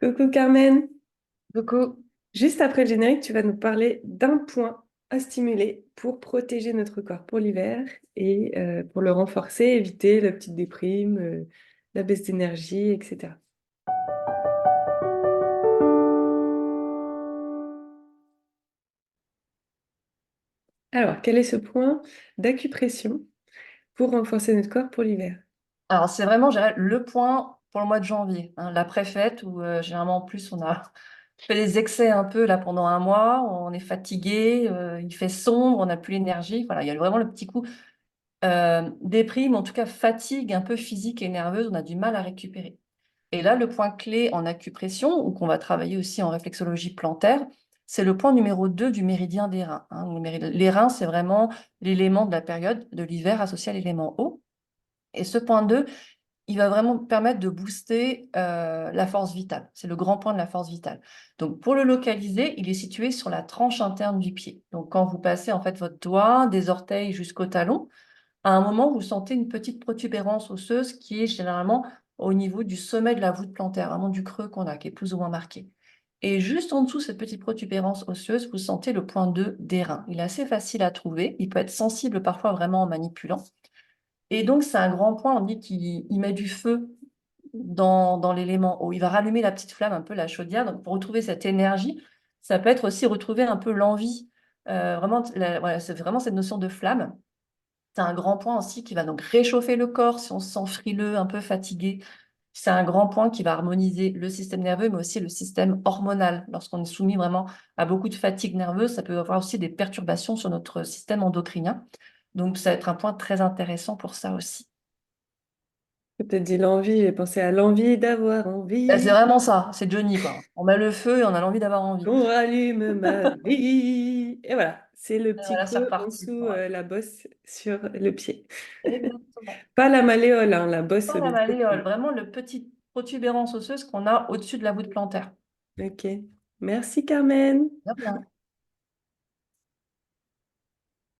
Coucou Carmen, Coucou. juste après le générique, tu vas nous parler d'un point à stimuler pour protéger notre corps pour l'hiver et pour le renforcer, éviter la petite déprime, la baisse d'énergie, etc. Alors, quel est ce point d'acupression pour renforcer notre corps pour l'hiver? Alors, c'est vraiment je dirais, le point pour le mois de janvier, hein, la préfète, où généralement, en plus, on a fait les excès un peu là pendant un mois, on est fatigué, il fait sombre, on n'a plus l'énergie. Voilà, il y a vraiment le petit coup déprime, en tout cas fatigue un peu physique et nerveuse, on a du mal à récupérer. Et là, le point clé en acupression, ou qu'on va travailler aussi en réflexologie plantaire, c'est le point numéro 2 du méridien des reins, hein. Les reins, c'est vraiment l'élément de la période de l'hiver associé à l'élément eau. Et ce point 2, il va vraiment permettre de booster la force vitale. C'est le grand point de la force vitale. Donc, pour le localiser, il est situé sur la tranche interne du pied. Donc, quand vous passez en fait votre doigt des orteils jusqu'au talon, à un moment, vous sentez une petite protubérance osseuse qui est généralement au niveau du sommet de la voûte plantaire, vraiment du creux qu'on a, qui est plus ou moins marqué. Et juste en dessous de cette petite protubérance osseuse, vous sentez le point 2 des reins. Il est assez facile à trouver. Il peut être sensible parfois vraiment en manipulant. Et donc, c'est un grand point, on dit qu'il met du feu dans l'élément eau. Il va rallumer la petite flamme, un peu la chaudière. Donc, pour retrouver cette énergie, ça peut être aussi retrouver un peu l'envie. Vraiment, voilà, c'est vraiment cette notion de flamme. C'est un grand point aussi qui va donc réchauffer le corps si on se sent frileux, un peu fatigué. C'est un grand point qui va harmoniser le système nerveux, mais aussi le système hormonal. Lorsqu'on est soumis vraiment à beaucoup de fatigue nerveuse, ça peut avoir aussi des perturbations sur notre système endocrinien. Donc, ça va être un point très intéressant pour ça aussi. Peut-être dit l'envie, j'ai pensé à l'envie d'avoir C'est envie, vraiment ça, c'est Johnny, quoi. On met le feu et on a l'envie d'avoir envie. qu'on rallume ma vie. Et voilà, c'est le Et petit voilà, c'est creux en reparti. dessous, Voilà. la bosse sur le pied. Exactement. Pas la malléole, hein, la bosse Pas au la milieu. malléole, vraiment le petit protubérance osseuse qu'on a au-dessus de la voûte plantaire. Ok. Merci Carmen. De rien.